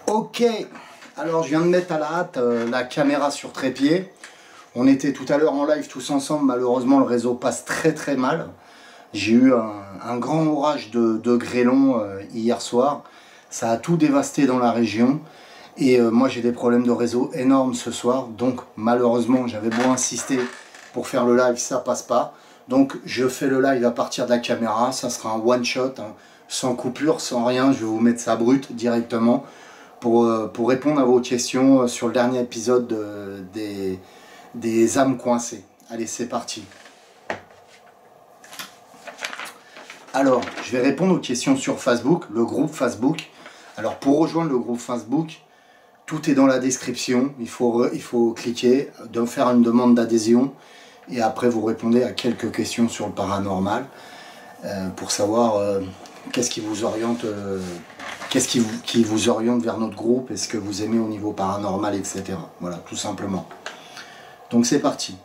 Ok, alors je viens de mettre à la hâte la caméra sur trépied. On était tout à l'heure en live tous ensemble, malheureusement le réseau passe très mal. J'ai eu un grand orage de grêlons hier soir. Ça a tout dévasté dans la région. Et moi j'ai des problèmes de réseau énormes ce soir. Donc malheureusement j'avais beau insister pour faire le live, ça passe pas. Donc je fais le live à partir de la caméra. Ça sera un one shot, hein, sans coupure, sans rien. Je vais vous mettre ça brut directement. Pour répondre à vos questions sur le dernier épisode des âmes coincées. Allez, c'est parti. Alors, je vais répondre aux questions sur Facebook, le groupe Facebook. Alors, pour rejoindre le groupe Facebook, tout est dans la description. Il faut cliquer, faire une demande d'adhésion. Et après, vous répondez à quelques questions sur le paranormal pour savoir qu'est-ce qui vous oriente... Qu'est-ce qui vous oriente vers notre groupe? Est-ce que vous aimez au niveau paranormal, etc. Voilà, tout simplement. Donc c'est parti.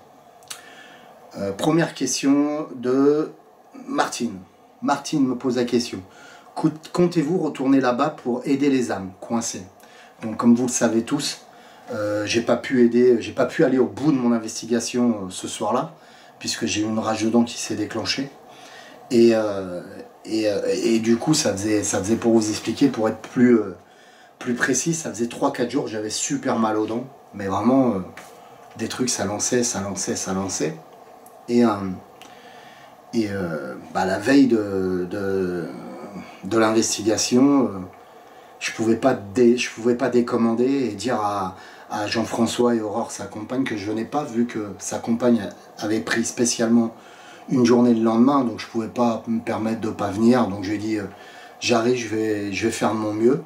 Première question de Martine. Martine me pose la question. Comptez-vous retourner là-bas pour aider les âmes coincées? Donc comme vous le savez tous, j'ai pas pu aller au bout de mon investigation ce soir-là, puisque j'ai eu une rage de dents qui s'est déclenchée. Et du coup, ça faisait pour vous expliquer, pour être plus précis, ça faisait 3-4 jours que j'avais super mal aux dents. Mais vraiment, des trucs, ça lançait. Et la veille de l'investigation, je pouvais pas décommander et dire à Jean-François et Aurore, sa compagne, que je venais pas, vu que sa compagne avait pris spécialement une journée le lendemain, donc je pouvais pas me permettre de pas venir. Donc j'ai dit j'arrive, je vais faire de mon mieux.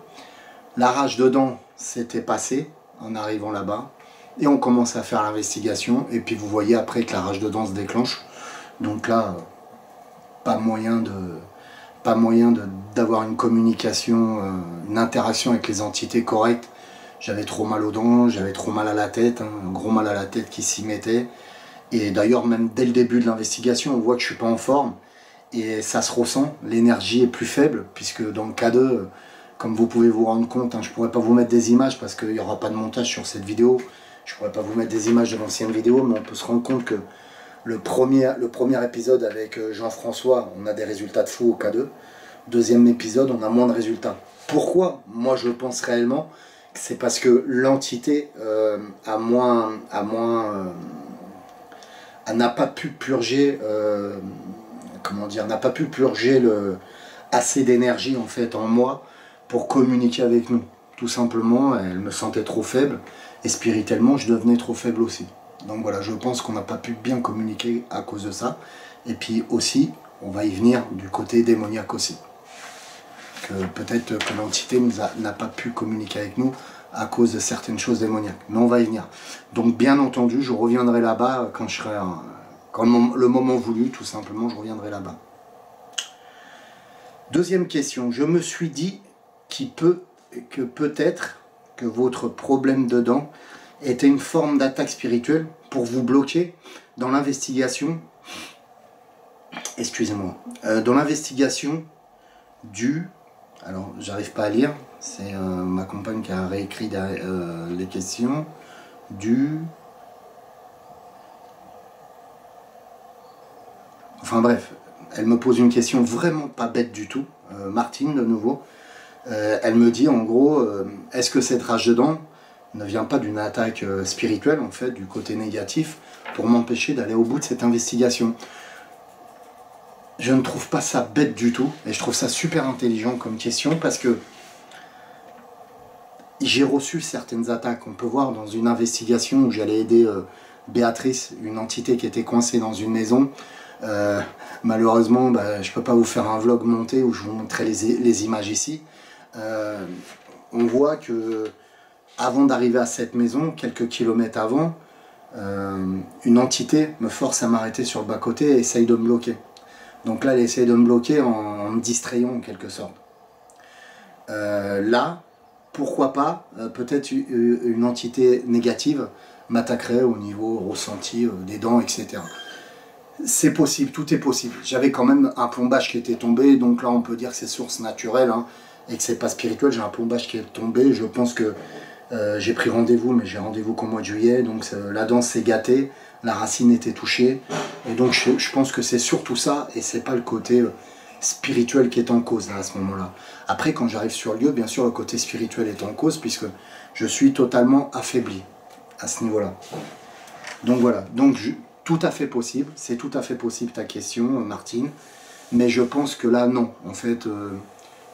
La rage de dents s'était passée en arrivant là-bas et on commence à faire l'investigation. Et puis vous voyez après que la rage de dents se déclenche. Donc là, pas moyen d'avoir une communication, une interaction avec les entités correctes. J'avais trop mal aux dents, j'avais trop mal à la tête, hein, un gros mal à la tête qui s'y mettait. Et d'ailleurs, même dès le début de l'investigation, on voit que je ne suis pas en forme. Et ça se ressent, l'énergie est plus faible, puisque dans le K2, comme vous pouvez vous rendre compte, hein, je ne pourrais pas vous mettre des images, parce qu'il n'y aura pas de montage sur cette vidéo. Je ne pourrais pas vous mettre des images de l'ancienne vidéo, mais on peut se rendre compte que le premier épisode avec Jean-François, on a des résultats de fou au K2. Deuxième épisode, on a moins de résultats. Pourquoi? Moi, je pense réellement que c'est parce que l'entité n'a pas pu purger, assez d'énergie en fait en moi pour communiquer avec nous. Tout simplement, elle me sentait trop faible et spirituellement, je devenais trop faible aussi. Donc voilà, je pense qu'on n'a pas pu bien communiquer à cause de ça. Et puis aussi, on va y venir du côté démoniaque aussi. Peut-être que l'entité n'a pas pu communiquer avec nous à cause de certaines choses démoniaques. Mais on va y venir. Donc bien entendu, je reviendrai là-bas quand je serai le moment voulu, tout simplement, je reviendrai là-bas. Deuxième question. Je me suis dit que peut-être que votre problème de dents était une forme d'attaque spirituelle pour vous bloquer dans l'investigation. Excusez-moi. Dans l'investigation du... Alors, j'arrive pas à lire. C'est ma compagne qui a réécrit les questions. Enfin bref, elle me pose une question vraiment pas bête du tout. Martine, de nouveau. Elle me dit en gros, est-ce que cette rage de dents ne vient pas d'une attaque spirituelle, en fait, du côté négatif, pour m'empêcher d'aller au bout de cette investigation? Je ne trouve pas ça bête du tout, et je trouve ça super intelligent comme question, parce que j'ai reçu certaines attaques. On peut voir dans une investigation où j'allais aider Béatrice, une entité qui était coincée dans une maison. Malheureusement, je ne peux pas vous faire un vlog monté où je vous montrerai les images ici. On voit que avant d'arriver à cette maison, quelques kilomètres avant, une entité me force à m'arrêter sur le bas-côté et essaye de me bloquer. Donc là, elle essaye de me bloquer en me distrayant en quelque sorte. Là, pourquoi pas, peut-être une entité négative m'attaquerait au niveau ressenti des dents, etc. C'est possible, tout est possible. J'avais quand même un plombage qui était tombé, donc là on peut dire que c'est source naturelle, hein. et que c'est pas spirituel, j'ai un plombage qui est tombé, je pense que j'ai pris rendez-vous, mais j'ai rendez-vous qu'au mois de juillet, donc la danse s'est gâtée, la racine était touchée, et donc je pense que c'est surtout ça, et c'est pas le côté spirituel qui est en cause là, à ce moment-là. Après, quand j'arrive sur le lieu, bien sûr, le côté spirituel est en cause, puisque je suis totalement affaibli à ce niveau-là. Donc voilà, donc tout à fait possible, c'est tout à fait possible ta question, Martine, mais je pense que là, non, en fait,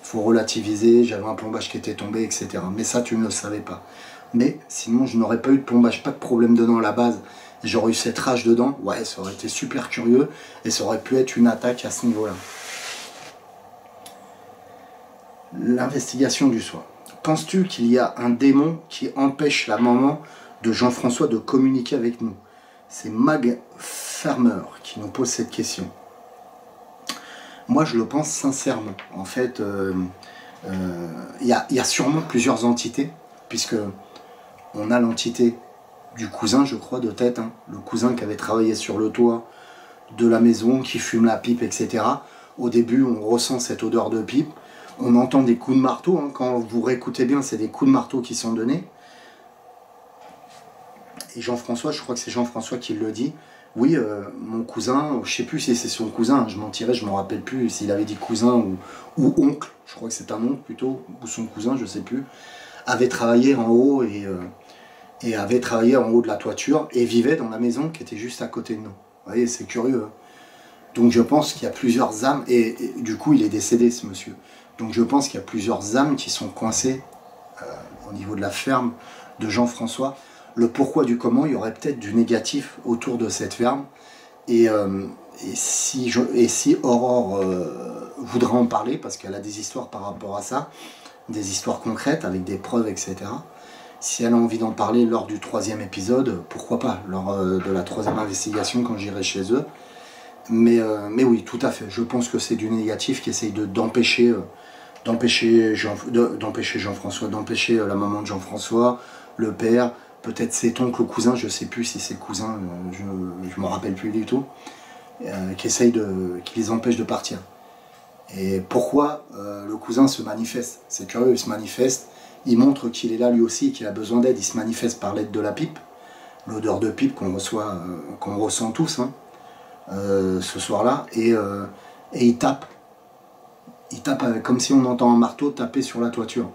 faut relativiser, j'avais un plombage qui était tombé, etc. Mais ça, tu ne le savais pas. Mais sinon, je n'aurais pas eu de plombage, pas de problème dedans à la base, j'aurais eu cette rage dedans, ouais, ça aurait été super curieux, et ça aurait pu être une attaque à ce niveau-là. L'investigation du soir. Penses-tu qu'il y a un démon qui empêche la maman de Jean-François de communiquer avec nous? C'est Mag Farmer qui nous pose cette question. Moi, je le pense sincèrement. En fait, il y a sûrement plusieurs entités, puisque on a l'entité du cousin, je crois, de tête, hein, le cousin qui avait travaillé sur le toit de la maison, qui fume la pipe, etc. Au début, on ressent cette odeur de pipe. On entend des coups de marteau, hein, quand vous réécoutez bien, c'est des coups de marteau qui sont donnés. Et Jean-François, je crois que c'est Jean-François qui le dit, oui, mon cousin, je ne sais plus si c'est son cousin, je mentirais, je ne me rappelle plus s'il avait dit cousin ou oncle, je crois que c'est un oncle plutôt, ou son cousin, je ne sais plus, avait travaillé en haut et avait travaillé en haut de la toiture et vivait dans la maison qui était juste à côté de nous. Vous voyez, c'est curieux. Hein. Donc je pense qu'il y a plusieurs âmes, et du coup il est décédé ce monsieur. Donc je pense qu'il y a plusieurs âmes qui sont coincées au niveau de la ferme de Jean-François. Le pourquoi du comment, il y aurait peut-être du négatif autour de cette ferme. Et si Aurore voudra en parler, parce qu'elle a des histoires par rapport à ça, des histoires concrètes avec des preuves, etc. Si elle a envie d'en parler lors du 3e épisode, pourquoi pas, lors de la 3e investigation quand j'irai chez eux. Mais oui, tout à fait. Je pense que c'est du négatif qui essaye d'empêcher Jean-François, d'empêcher la maman de Jean-François, le père, peut-être cet oncle ou cousin, je ne sais plus si c'est cousin, je ne m'en rappelle plus du tout, qui les empêche de partir. Et pourquoi le cousin se manifeste? C'est curieux, il se manifeste, il montre qu'il est là lui aussi, qu'il a besoin d'aide, il se manifeste par l'aide de la pipe, l'odeur de pipe qu'on ressent tous, hein, ce soir-là, et il tape. Il tape comme si on entend un marteau taper sur la toiture.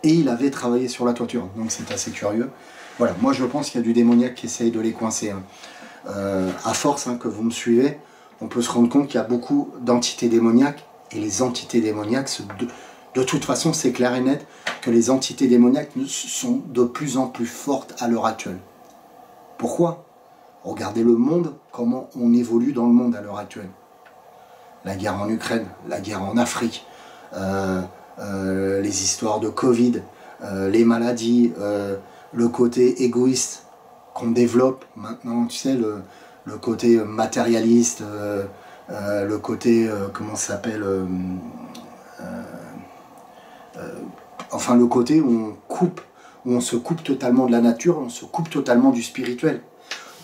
Et il avait travaillé sur la toiture, donc c'est assez curieux. Voilà, moi je pense qu'il y a du démoniaque qui essaye de les coincer. Hein. À force que vous me suivez, on peut se rendre compte qu'il y a beaucoup d'entités démoniaques, et les entités démoniaques, de toute façon c'est clair et net que les entités démoniaques sont de plus en plus fortes à l'heure actuelle. Pourquoi? Regardez le monde, comment on évolue dans le monde à l'heure actuelle. La guerre en Ukraine, la guerre en Afrique, les histoires de Covid, les maladies, le côté égoïste qu'on développe maintenant, tu sais, le côté matérialiste, le côté, comment ça s'appelle, enfin le côté où on se coupe totalement de la nature, on se coupe totalement du spirituel.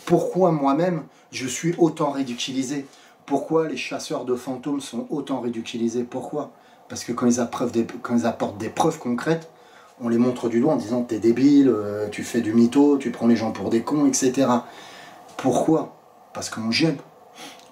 Pourquoi moi-même je suis autant ridiculisé? Pourquoi les chasseurs de fantômes sont autant ridiculisés? Pourquoi? Parce que quand ils apportent des preuves concrètes, on les montre du doigt en disant t'es débile, tu fais du mytho, tu prends les gens pour des cons, etc. Pourquoi? Parce qu'on gêne.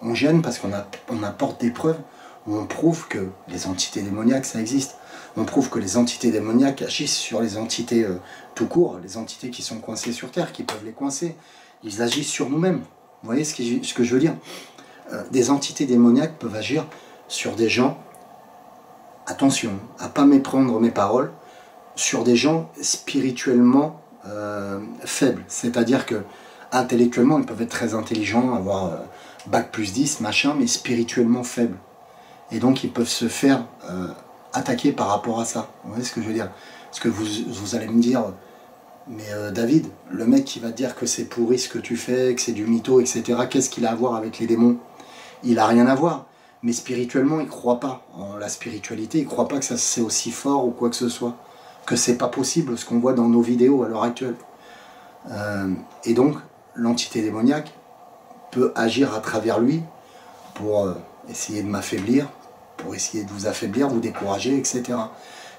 On gêne parce qu'on apporte des preuves où on prouve que les entités démoniaques, ça existe. On prouve que les entités démoniaques agissent sur les entités tout court, les entités qui sont coincées sur Terre, qui peuvent les coincer. Ils agissent sur nous-mêmes. Vous voyez ce que je veux dire? Des entités démoniaques peuvent agir sur des gens, attention, à ne pas méprendre mes paroles, sur des gens spirituellement faibles. C'est-à-dire que intellectuellement, ils peuvent être très intelligents, avoir bac plus 10, machin, mais spirituellement faibles. Et donc, ils peuvent se faire attaquer par rapport à ça. Vous voyez ce que je veux dire? Parce que vous allez me dire, mais David, le mec qui va te dire que c'est pourri ce que tu fais, que c'est du mytho, etc., qu'est-ce qu'il a à voir avec les démons? Il n'a rien à voir. Mais spirituellement, il ne croit pas en la spiritualité, il ne croit pas que ça c'est aussi fort ou quoi que ce soit. Que c'est pas possible ce qu'on voit dans nos vidéos à l'heure actuelle. Et donc, l'entité démoniaque peut agir à travers lui pour essayer de m'affaiblir, pour essayer de vous affaiblir, vous décourager, etc.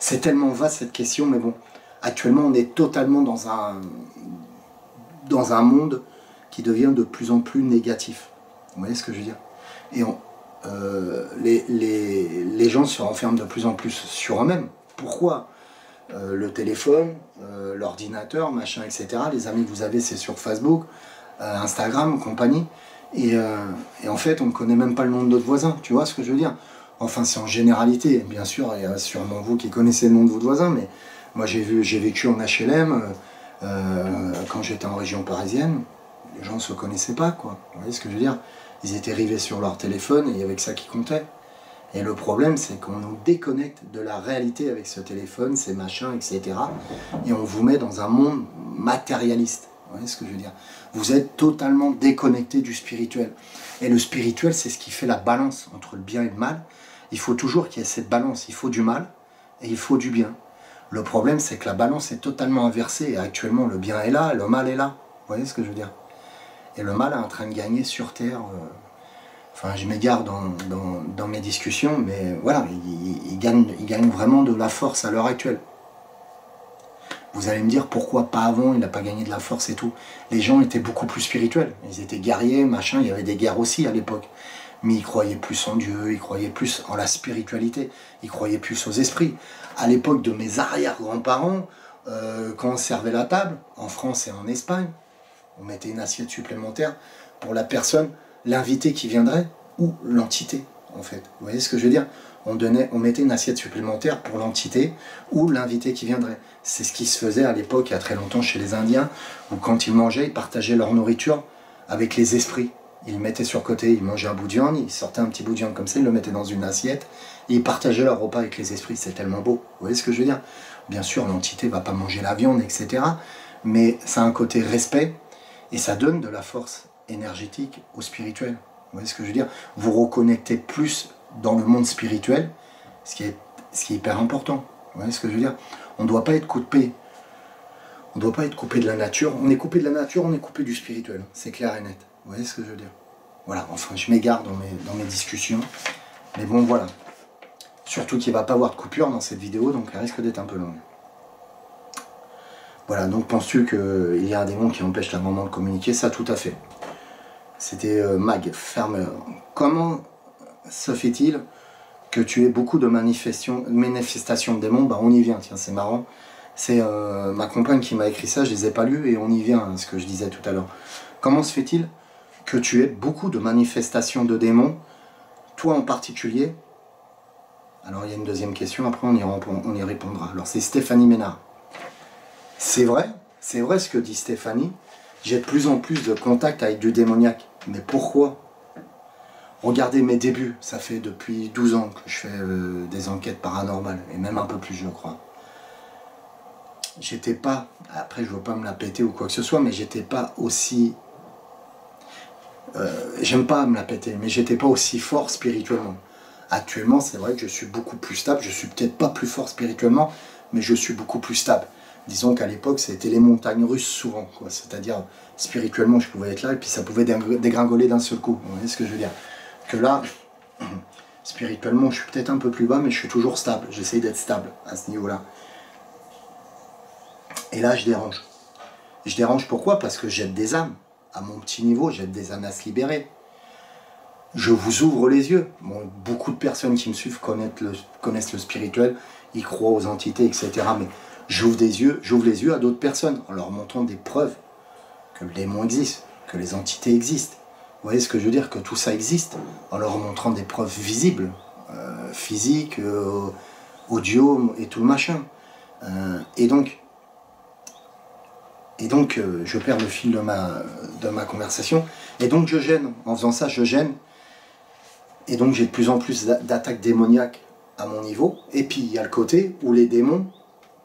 C'est tellement vaste cette question, mais bon, actuellement on est totalement dans un monde qui devient de plus en plus négatif. Vous voyez ce que je veux dire? Et les gens se renferment de plus en plus sur eux-mêmes. Pourquoi? Le téléphone, l'ordinateur, machin, etc. Les amis que vous avez, c'est sur Facebook, Instagram, compagnie. Et en fait, on ne connaît même pas le nom de notre voisin. Tu vois ce que je veux dire? Enfin, c'est en généralité. Bien sûr, il y a sûrement vous qui connaissez le nom de votre voisin, mais moi, j'ai vécu en HLM quand j'étais en région parisienne. Les gens ne se connaissaient pas, quoi. Vous voyez ce que je veux dire? Ils étaient rivés sur leur téléphone et il y avait que ça qui comptait. Et le problème, c'est qu'on nous déconnecte de la réalité avec ce téléphone, ces machins, etc. Et on vous met dans un monde matérialiste. Vous voyez ce que je veux dire? Vous êtes totalement déconnecté du spirituel. Et le spirituel, c'est ce qui fait la balance entre le bien et le mal. Il faut toujours qu'il y ait cette balance. Il faut du mal et il faut du bien. Le problème, c'est que la balance est totalement inversée. Et actuellement, le bien est là, le mal est là. Vous voyez ce que je veux dire? Et le mal est en train de gagner sur Terre. Enfin, je m'égare dans mes discussions, mais voilà, il gagne vraiment de la force à l'heure actuelle. Vous allez me dire pourquoi pas avant, il n'a pas gagné de la force et tout. Les gens étaient beaucoup plus spirituels. Ils étaient guerriers, machin, il y avait des guerres aussi à l'époque. Mais ils croyaient plus en Dieu, ils croyaient plus en la spiritualité, ils croyaient plus aux esprits. À l'époque de mes arrière-grands-parents, quand on servait la table, en France et en Espagne, on mettait une assiette supplémentaire pour la personne, l'invité qui viendrait, ou l'entité, en fait. Vous voyez ce que je veux dire? On mettait une assiette supplémentaire pour l'entité ou l'invité qui viendrait. C'est ce qui se faisait à l'époque, il y a très longtemps, chez les Indiens, où quand ils mangeaient, ils partageaient leur nourriture avec les esprits. Ils le mettaient sur côté, ils mangeaient un bout de viande, ils sortaient un petit bout de viande comme ça, ils le mettaient dans une assiette, et ils partageaient leur repas avec les esprits. C'est tellement beau. Vous voyez ce que je veux dire? Bien sûr, l'entité ne va pas manger la viande, etc. Mais ça a un côté respect, et ça donne de la force énergétique au spirituel. Vous voyez ce que je veux dire? Vous reconnectez plus dans le monde spirituel, ce qui est hyper important. Vous voyez ce que je veux dire? On ne doit pas être coupé. On ne doit pas être coupé de la nature. On est coupé de la nature, on est coupé du spirituel. C'est clair et net. Vous voyez ce que je veux dire? Voilà, enfin je m'égare dans mes discussions. Mais bon, voilà. Surtout qu'il ne va pas y avoir de coupure dans cette vidéo, donc elle risque d'être un peu longue. Voilà, donc penses-tu qu'il y a un démon qui empêche la maman de communiquer? Ça, tout à fait. C'était Mag, ferme. Comment se fait-il que tu aies beaucoup de manifestations de démons? Bah, on y vient, tiens, c'est marrant. C'est ma compagne qui m'a écrit ça, je ne les ai pas lus, et on y vient, hein, ce que je disais tout à l'heure. Comment se fait-il que tu aies beaucoup de manifestations de démons, toi en particulier? Alors il y a une deuxième question, après on y répondra. Alors c'est Stéphanie Ménard. C'est vrai ce que dit Stéphanie. J'ai de plus en plus de contacts avec du démoniaque. Mais pourquoi? Regardez mes débuts, ça fait depuis 12 ans que je fais des enquêtes paranormales, et même un peu plus je crois. J'étais pas, après je veux pas me la péter ou quoi que ce soit, mais j'étais pas aussi... j'aime pas me la péter, mais j'étais pas aussi fort spirituellement. Actuellement, c'est vrai que je suis beaucoup plus stable, je suis peut-être pas plus fort spirituellement, mais je suis beaucoup plus stable. Disons qu'à l'époque, c'était les montagnes russes souvent, quoi. C'est-à-dire, spirituellement, je pouvais être là, et puis ça pouvait dégringoler d'un seul coup. Vous voyez ce que je veux dire? Que là, spirituellement, je suis peut-être un peu plus bas, mais je suis toujours stable. J'essaye d'être stable à ce niveau-là. Et là, je dérange. Je dérange pourquoi? Parce que j'aide des âmes. À mon petit niveau, j'aide des âmes à se libérer. Je vous ouvre les yeux. Bon, beaucoup de personnes qui me suivent connaissent le spirituel, ils croient aux entités, etc. Mais j'ouvre les yeux à d'autres personnes en leur montrant des preuves que le démon existe, que les entités existent. Vous voyez ce que je veux dire? Que tout ça existe, en leur montrant des preuves visibles, physiques, audio et tout le machin. Et donc, je perds le fil de ma conversation. Et donc, je gêne. En faisant ça, je gêne. Et donc, j'ai de plus en plus d'attaques démoniaques à mon niveau. Et puis, il y a le côté où les démons,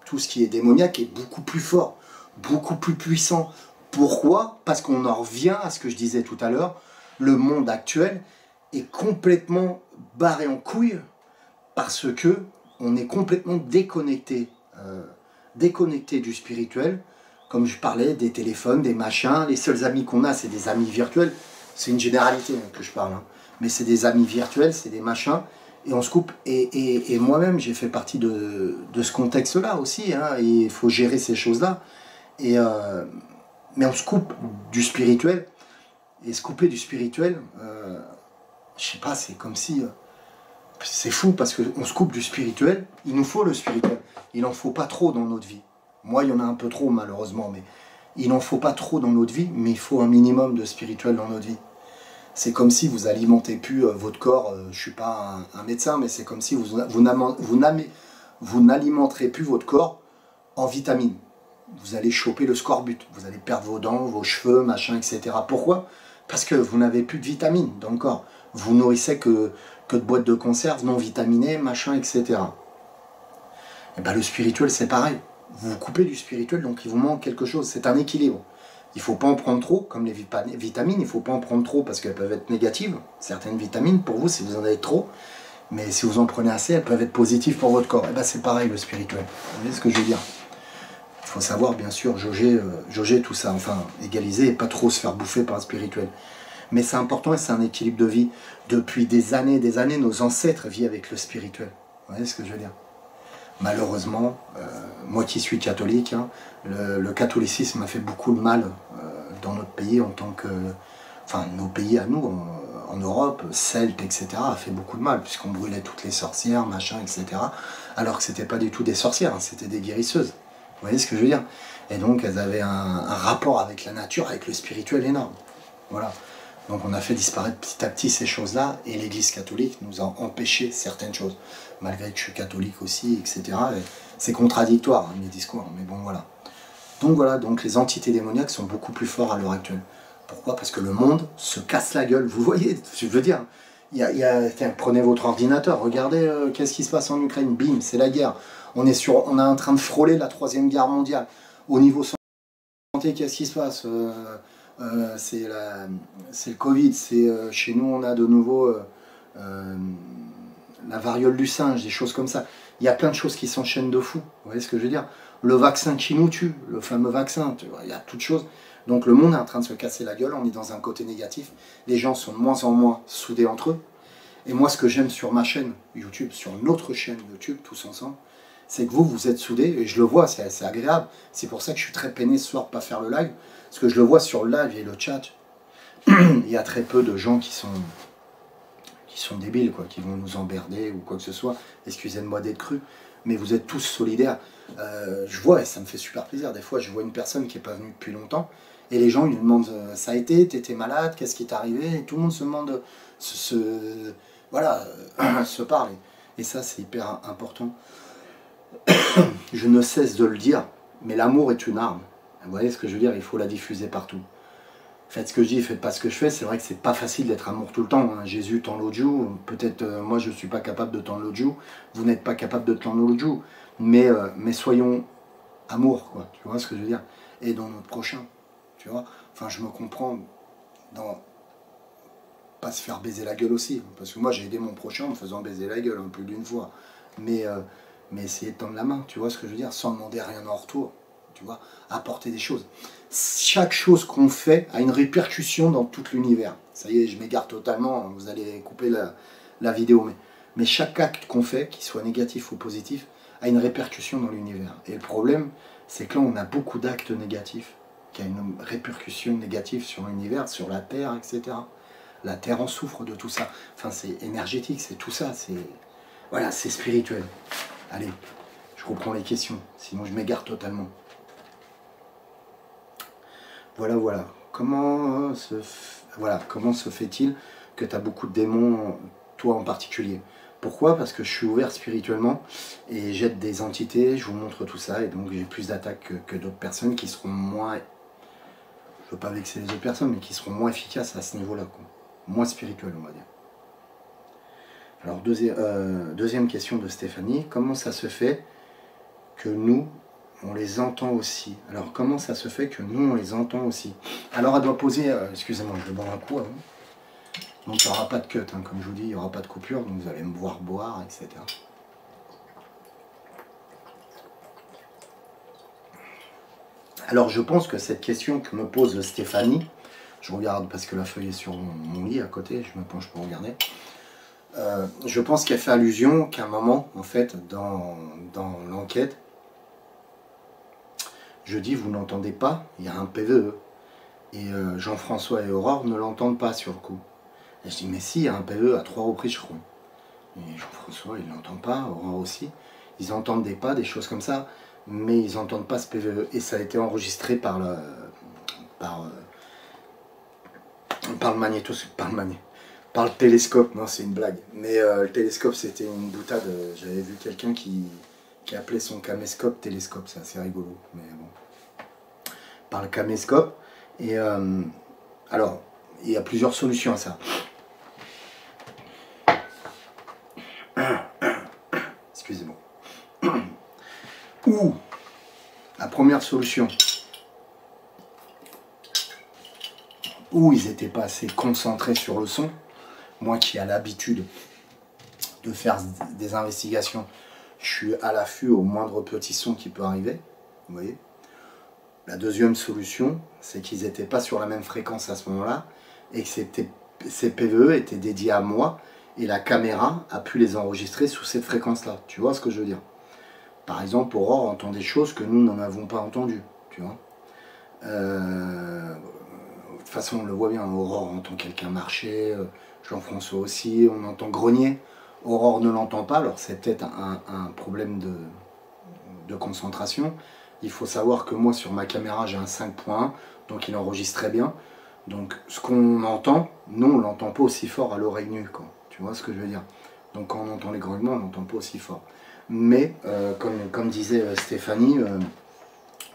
tout ce qui est démoniaque, est beaucoup plus fort, beaucoup plus puissant. Pourquoi? Parce qu'on en revient à ce que je disais tout à l'heure. Le monde actuel est complètement barré en couille parce que on est complètement déconnecté du spirituel. Comme je parlais, des téléphones, des machins, les seuls amis qu'on a, c'est des amis virtuels. C'est une généralité que je parle, hein. Mais c'est des amis virtuels, c'est des machins. et on se coupe. Et moi-même, j'ai fait partie de ce contexte-là aussi, hein, et il faut gérer ces choses-là. Mais on se coupe du spirituel, et se couper du spirituel, je sais pas, c'est comme si... c'est fou, parce qu'on se coupe du spirituel, il nous faut le spirituel. Il n'en faut pas trop dans notre vie. Moi, il y en a un peu trop, malheureusement, mais il n'en faut pas trop dans notre vie, mais il faut un minimum de spirituel dans notre vie. C'est comme si vous alimentez plus votre corps, je ne suis pas un médecin, mais c'est comme si vous n'alimenterez plus votre corps en vitamines. Vous allez choper le scorbut, vous allez perdre vos dents, vos cheveux, machin, etc. Pourquoi? Parce que vous n'avez plus de vitamines dans le corps. Vous nourrissez que de boîtes de conserve non vitaminées, machin, etc. Et bien le spirituel, c'est pareil. Vous vous coupez du spirituel, donc il vous manque quelque chose. C'est un équilibre. Il ne faut pas en prendre trop, comme les vitamines, il ne faut pas en prendre trop parce qu'elles peuvent être négatives. Certaines vitamines, pour vous, si vous en avez trop, mais si vous en prenez assez, elles peuvent être positives pour votre corps. Et bien c'est pareil le spirituel. Vous voyez ce que je veux dire? Il faut savoir, bien sûr, jauger tout ça, enfin, égaliser et pas trop se faire bouffer par le spirituel. Mais c'est important et c'est un équilibre de vie. Depuis des années, nos ancêtres vivent avec le spirituel. Vous voyez ce que je veux dire? Malheureusement, moi qui suis catholique, hein, le catholicisme m'a fait beaucoup de mal dans notre pays en tant que... Enfin, nos pays à nous, en Europe, Celtes, etc., a fait beaucoup de mal, puisqu'on brûlait toutes les sorcières, machin, etc., alors que c'était pas du tout des sorcières, hein, c'était des guérisseuses. Vous voyez ce que je veux dire? Et donc, elles avaient un rapport avec la nature, avec le spirituel énorme. Voilà. Donc on a fait disparaître petit à petit ces choses-là, et l'Église catholique nous a empêché certaines choses, malgré que je suis catholique aussi, etc. C'est contradictoire, hein, mes discours, mais bon, voilà. Donc les entités démoniaques sont beaucoup plus forts à l'heure actuelle. Pourquoi? Parce que le monde se casse la gueule, vous voyez, je veux dire, tiens, prenez votre ordinateur, regardez qu'est-ce qui se passe en Ukraine, bim, c'est la guerre. On est en train de frôler la 3e guerre mondiale. Au niveau santé, qu'est-ce qui se passe? C'est le Covid, chez nous on a de nouveau la variole du singe, des choses comme ça. Il y a plein de choses qui s'enchaînent de fou, vous voyez ce que je veux dire? Le vaccin qui nous tue, le fameux vaccin, tu vois, il y a toutes choses. Donc le monde est en train de se casser la gueule, on est dans un côté négatif, les gens sont de moins en moins soudés entre eux. Et moi ce que j'aime sur ma chaîne YouTube, sur notre chaîne YouTube, tous ensemble, c'est que vous êtes soudés, et je le vois, c'est agréable. C'est pour ça que je suis très peiné ce soir de ne pas faire le live, parce que je le vois sur le live et le chat, il y a très peu de gens qui sont débiles, quoi, qui vont nous emmerder ou quoi que ce soit. Excusez-moi d'être cru, mais vous êtes tous solidaires. Je vois, et ça me fait super plaisir, des fois je vois une personne qui n'est pas venue depuis longtemps, et les gens ils lui demandent, ça a été, t'étais malade, qu'est-ce qui t'est arrivé, et tout le monde se demande, voilà, se parle, et ça c'est hyper important. Je ne cesse de le dire, mais l'amour est une arme. Vous voyez ce que je veux dire? Il faut la diffuser partout. Faites ce que je dis, faites pas ce que je fais. C'est vrai que c'est pas facile d'être amour tout le temps, hein. Jésus tend l'autre joue. Peut-être moi je suis pas capable de tendre l'autre joue. Vous n'êtes pas capable de tendre l'autre joue. Mais soyons amour, quoi. Tu vois ce que je veux dire? Et dans notre prochain. Tu vois? Enfin, je me comprends dans pas se faire baiser la gueule aussi. Parce que moi j'ai aidé mon prochain en me faisant baiser la gueule, hein, plus d'une fois. Mais essayer de tendre la main, tu vois ce que je veux dire? Sans demander rien en retour. Tu vois, apporter des choses. Chaque chose qu'on fait a une répercussion dans tout l'univers. Ça y est, je m'égare totalement, vous allez couper la vidéo, mais chaque acte qu'on fait, qu'il soit négatif ou positif, a une répercussion dans l'univers. Et le problème, c'est que là, on a beaucoup d'actes négatifs qui a une répercussion négative sur l'univers, sur la Terre, etc. La Terre en souffre de tout ça. Enfin, c'est énergétique, c'est tout ça, voilà, c'est spirituel. Allez, je reprends les questions, sinon je m'égare totalement. Voilà. Comment se fait-il que tu as beaucoup de démons, toi en particulier? Pourquoi? Parce que je suis ouvert spirituellement et j'aide des entités, je vous montre tout ça, et donc j'ai plus d'attaques que d'autres personnes qui seront moins... Je veux pas vexer les autres personnes, mais qui seront moins efficaces à ce niveau-là, quoi. Moins spirituel, on va dire. Alors, deuxième question de Stéphanie. Comment ça se fait que nous... on les entend aussi? Alors comment ça se fait que nous on les entend aussi? Alors elle doit poser, excusez-moi, je vais boire un coup avant. Donc il n'y aura pas de cut, hein, comme je vous dis, il n'y aura pas de coupure, donc vous allez me voir boire, etc. Alors je pense que cette question que me pose Stéphanie, je regarde parce que la feuille est sur mon lit à côté, je me penche pour regarder. Je pense qu'elle fait allusion qu'à un moment, en fait, dans l'enquête, je dis, vous n'entendez pas, il y a un PVE. Et Jean-François et Aurore ne l'entendent pas sur le coup. Et je dis, mais si, il y a un PVE à 3 reprises, je crois. Et Jean-François, il ne l'entend pas, Aurore aussi. Ils entendent des pas, des choses comme ça, mais ils n'entendent pas ce PVE. Et ça a été enregistré par le magnétoscope, par le télescope. Non, c'est une blague. Mais le télescope, c'était une boutade. J'avais vu quelqu'un qui appelait son caméscope télescope. C'est assez rigolo. Mais bon. Par le caméscope. Et alors, il y a plusieurs solutions à ça. Excusez-moi. Ou la première solution, où ils n'étaient pas assez concentrés sur le son. Moi qui ai l'habitude de faire des investigations, je suis à l'affût au moindre petit son qui peut arriver. Vous voyez. La deuxième solution, c'est qu'ils n'étaient pas sur la même fréquence à ce moment-là et que ces PVE étaient dédiés à moi et la caméra a pu les enregistrer sous cette fréquence-là. Tu vois ce que je veux dire? Par exemple, Aurore entend des choses que nous n'en avons pas entendues. Tu vois, de toute façon, on le voit bien, Aurore entend quelqu'un marcher, Jean-François aussi, on entend grogner. Aurore ne l'entend pas, alors c'est peut-être un problème de concentration. Il faut savoir que moi, sur ma caméra, j'ai un 5.1, donc il enregistre très bien. Donc ce qu'on entend, nous, on ne l'entend pas aussi fort à l'oreille nue, quoi. Tu vois ce que je veux dire? Donc quand on entend les grognements, on n'entend pas aussi fort. Mais, comme disait Stéphanie,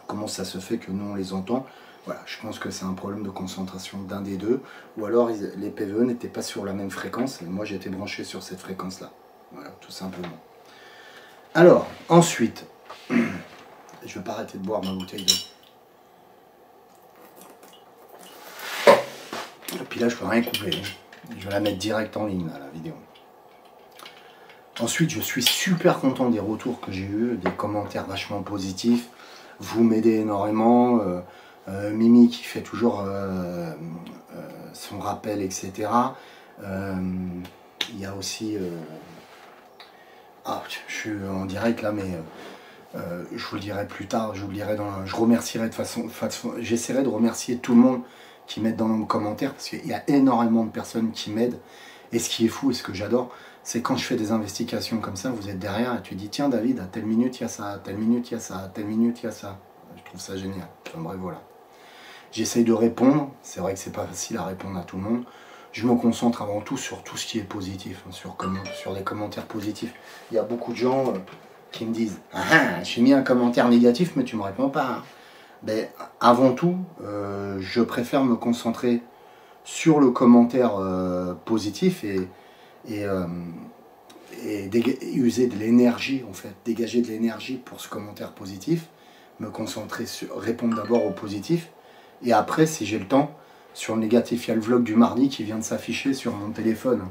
comment ça se fait que nous, on les entend? Voilà, je pense que c'est un problème de concentration d'un des deux, ou alors les PVE n'étaient pas sur la même fréquence, et moi j'étais branché sur cette fréquence-là. Voilà, tout simplement. Alors, ensuite, je ne vais pas arrêter de boire ma bouteille d'eau. Et puis là, je ne peux rien couper. Je vais la mettre direct en ligne, là, la vidéo. Ensuite, je suis super content des retours que j'ai eus, des commentaires vachement positifs. Vous m'aidez énormément. Mimi qui fait toujours son rappel, etc. Il y a aussi... je suis en direct là, mais je vous le dirai plus tard. Je remercierai de façon j'essaierai de remercier tout le monde qui m'aide dans les commentaires, parce qu'il y a énormément de personnes qui m'aident. Et ce qui est fou et ce que j'adore, c'est quand je fais des investigations comme ça, vous êtes derrière et tu dis, tiens David, à telle minute il y a ça, à telle minute il y a ça, à telle minute il y a ça. Je trouve ça génial. Enfin bref, voilà. J'essaye de répondre, c'est vrai que c'est pas facile à répondre à tout le monde. Je me concentre avant tout sur tout ce qui est positif, sur les commentaires positifs. Il y a beaucoup de gens qui me disent, j'ai mis un commentaire négatif mais tu me réponds pas. Hein. Ben, avant tout, je préfère me concentrer sur le commentaire positif et user de l'énergie, en fait, dégager de l'énergie pour ce commentaire positif, me concentrer sur répondre d'abord au positif, et après, si j'ai le temps, sur le négatif. Il y a le vlog du mardi qui vient de s'afficher sur mon téléphone.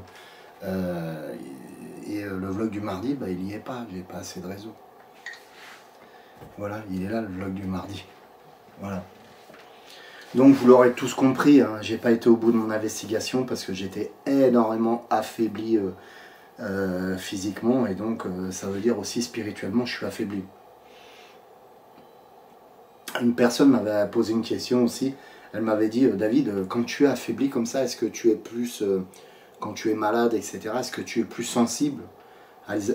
Le vlog du mardi, bah, il n'y est pas, j'ai pas assez de réseau. Voilà, il est là le vlog du mardi. Voilà. Donc vous l'aurez tous compris, hein, j'ai pas été au bout de mon investigation parce que j'étais énormément affaibli physiquement, et donc ça veut dire aussi spirituellement je suis affaibli. Une personne m'avait posé une question aussi, elle m'avait dit David, quand tu es affaibli comme ça, est-ce que tu es plus, quand tu es malade, etc., est-ce que tu es plus sensible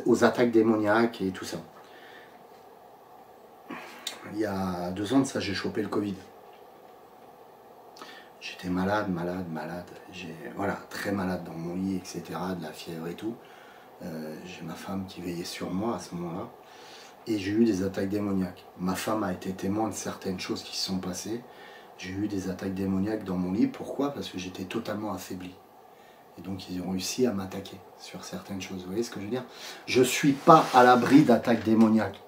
aux attaques démoniaques et tout ça? Il y a 2 ans de ça, j'ai chopé le Covid. J'étais malade, voilà, très malade dans mon lit, etc., de la fièvre et tout. J'ai ma femme qui veillait sur moi à ce moment-là. Et j'ai eu des attaques démoniaques. Ma femme a été témoin de certaines choses qui se sont passées. J'ai eu des attaques démoniaques dans mon lit. Pourquoi? Parce que j'étais totalement affaibli. Et donc ils ont réussi à m'attaquer sur certaines choses. Vous voyez ce que je veux dire? Je ne suis pas à l'abri d'attaques démoniaques.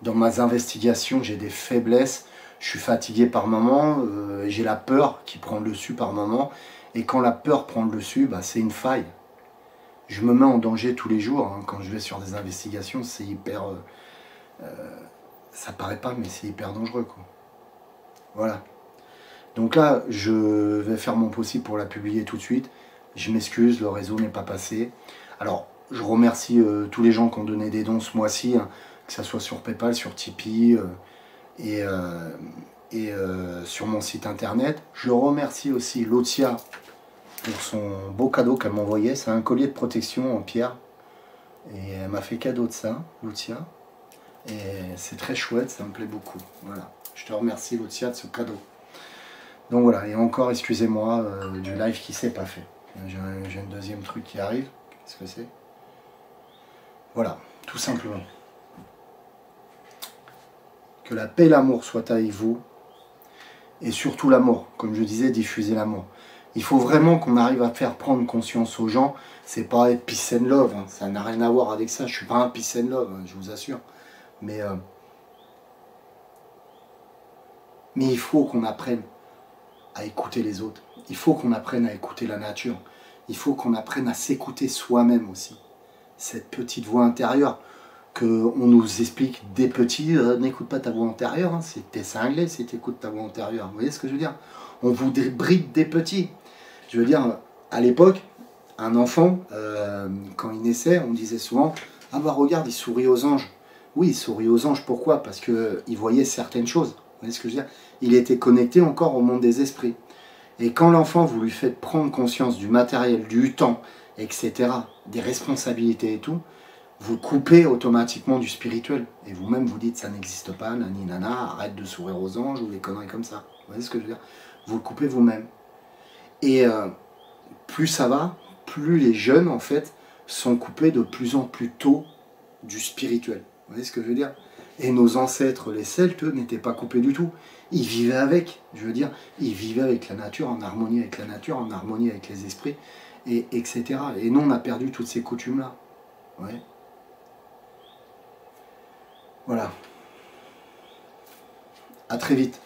Dans mes investigations, j'ai des faiblesses. Je suis fatigué par moments, j'ai la peur qui prend le dessus par moments. Et quand la peur prend le dessus, bah, c'est une faille. Je me mets en danger tous les jours. Hein, quand je vais sur des investigations, c'est hyper... ça paraît pas, mais c'est hyper dangereux, quoi. Voilà. Donc là, je vais faire mon possible pour la publier tout de suite. Je m'excuse, le réseau n'est pas passé. Alors, je remercie tous les gens qui ont donné des dons ce mois-ci, hein, que ce soit sur PayPal, sur Tipeee et sur mon site internet. Je remercie aussi Lotia pour son beau cadeau qu'elle m'a envoyé. C'est un collier de protection en pierre. Et elle m'a fait cadeau de ça, Lotia. Et c'est très chouette, ça me plaît beaucoup. Voilà. Je te remercie, Lotia, de ce cadeau. Donc voilà, et encore, excusez-moi du live qui s'est pas fait. J'ai un deuxième truc qui arrive. Qu'est-ce que c'est? Voilà, tout simplement. Que la paix et l'amour soient avec vous. Et surtout l'amour. Comme je disais, diffuser l'amour. Il faut vraiment qu'on arrive à faire prendre conscience aux gens. C'est pas être peace and love. Hein. Ça n'a rien à voir avec ça. Je suis pas un peace and love, hein, je vous assure. Mais il faut qu'on apprenne à écouter les autres. Il faut qu'on apprenne à écouter la nature. Il faut qu'on apprenne à s'écouter soi-même aussi. Cette petite voix intérieure qu'on nous explique des petits, n'écoute pas ta voix intérieure, hein, t'es cinglé si tu écoutes ta voix intérieure. Vous voyez ce que je veux dire? On vous bride des petits. Je veux dire, à l'époque, un enfant, quand il naissait, on disait souvent, ah bah regarde, il sourit aux anges. Oui, il sourit aux anges, pourquoi? Parce qu'il voyait certaines choses. Vous voyez ce que je veux dire? Il était connecté encore au monde des esprits. Et quand l'enfant, vous lui faites prendre conscience du matériel, du temps, etc., des responsabilités et tout, vous coupez automatiquement du spirituel. Et vous-même, vous dites, ça n'existe pas, nani nana, arrête de sourire aux anges ou des conneries comme ça. Vous voyez ce que je veux dire? Vous le coupez vous-même. Et plus ça va, plus les jeunes, en fait, sont coupés de plus en plus tôt du spirituel. Vous voyez ce que je veux dire? Et nos ancêtres, les Celtes, eux, n'étaient pas coupés du tout. Ils vivaient avec, je veux dire, ils vivaient avec la nature, en harmonie avec la nature, en harmonie avec les esprits, et, etc. Et nous, on a perdu toutes ces coutumes-là. Ouais. Voilà. À très vite.